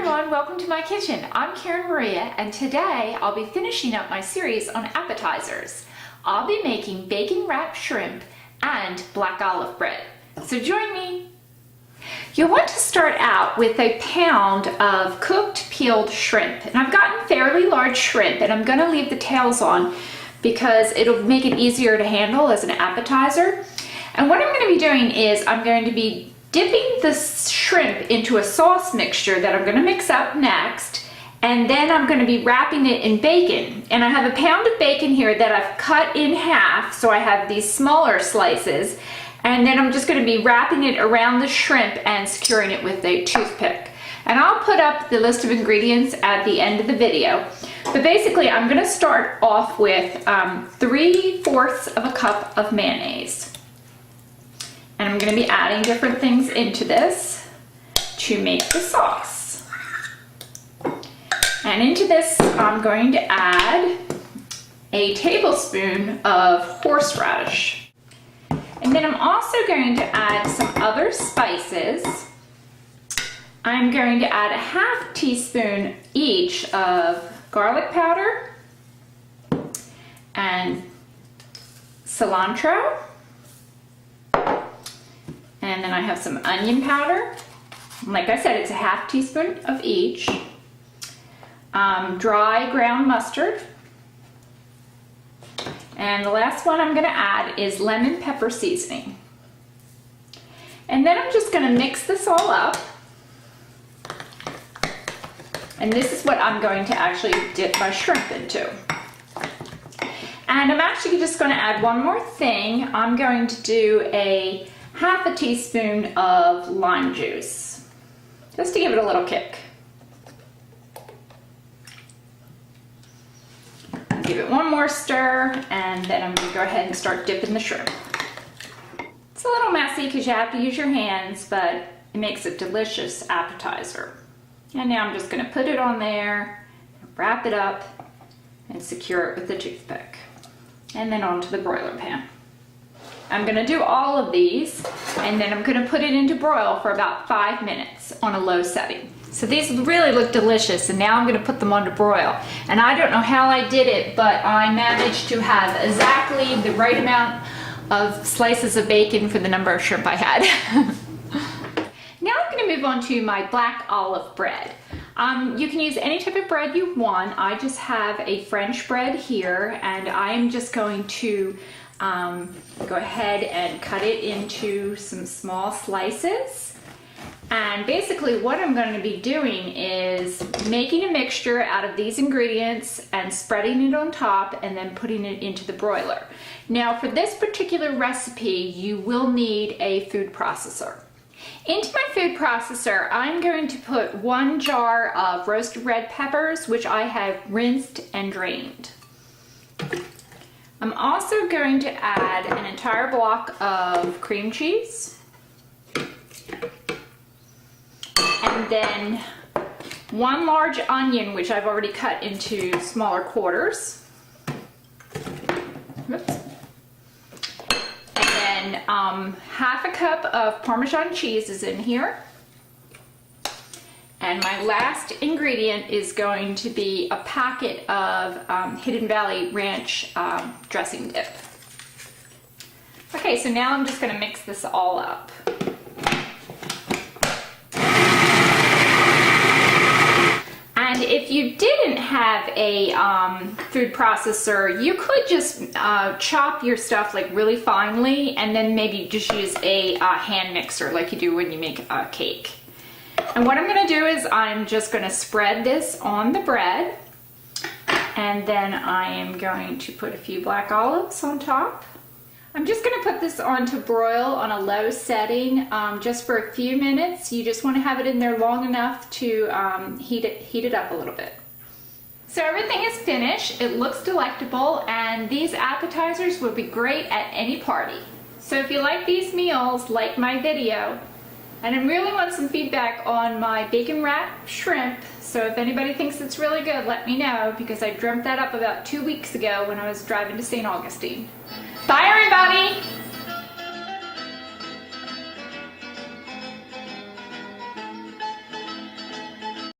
everyone, welcome to my kitchen. I'm Karinmaria, and today I'll be finishing up my series on appetizers. I'll be making bacon wrapped shrimp and black olive bread. So join me. You'll want to start out with a pound of cooked peeled shrimp. And I've gotten fairly large shrimp, and I'm going to leave the tails on because it'll make it easier to handle as an appetizer. And what I'm going to be doing is I'm going to be dipping the shrimp into a sauce mixture that I'm going to mix up next, and then I'm going to be wrapping it in bacon. And I have a pound of bacon here that I've cut in half, so I have these smaller slices, and then I'm just going to be wrapping it around the shrimp and securing it with a toothpick. And I'll put up the list of ingredients at the end of the video. But basically I'm going to start off with 3/4 of a cup of mayonnaise. And I'm going to be adding different things into this to make the sauce. And into this, I'm going to add a tablespoon of horseradish. And then I'm also going to add some other spices. I'm going to add a ½ teaspoon each of garlic powder and cilantro. And then I have some onion powder. Like I said, it's a ½ teaspoon of each. Dry ground mustard. And the last one I'm going to add is lemon pepper seasoning. And then I'm just going to mix this all up. And this is what I'm going to actually dip my shrimp into. And I'm actually just going to add one more thing. I'm going to do a ½ teaspoon of lime juice, just to give it a little kick. Give it one more stir, and then I'm going to go ahead and start dipping the shrimp. It's a little messy because you have to use your hands, but it makes a delicious appetizer. And now I'm just going to put it on there, wrap it up, and secure it with a toothpick. And then onto the broiler pan. I'm going to do all of these, and then I'm going to put it into broil for about 5 minutes on a low setting. So these really look delicious, and now I'm going to put them on to broil. And I don't know how I did it, but I managed to have exactly the right amount of slices of bacon for the number of shrimp I had. Now I'm going to move on to my black olive bread. You can use any type of bread you want. I just have a French bread here, and I'm just going to go ahead and cut it into some small slices. And basically what I'm going to be doing is making a mixture out of these ingredients and spreading it on top and then putting it into the broiler. Now for this particular recipe, you will need a food processor. Into my food processor, I'm going to put 1 jar of roasted red peppers, which I have rinsed and drained. I'm also going to add an entire block of cream cheese, and then 1 large onion, which I've already cut into smaller quarters. Oops. And then ½ a cup of Parmesan cheese is in here. And my last ingredient is going to be a packet of Hidden Valley Ranch dressing dip. Okay, so now I'm just going to mix this all up. And if you didn't have a food processor, you could just chop your stuff like really finely, and then maybe just use a hand mixer like you do when you make a cake. And what I'm going to do is I'm just going to spread this on the bread, and then I am going to put a few black olives on top. I'm just going to put this on to broil on a low setting just for a few minutes. You just want to have it in there long enough to heat it up a little bit. So everything is finished. It looks delectable, and these appetizers would be great at any party. So if you like these meals, like my video. And I really want some feedback on my bacon wrapped shrimp, so if anybody thinks it's really good, let me know, because I dreamt that up about 2 weeks ago when I was driving to St. Augustine. Bye everybody!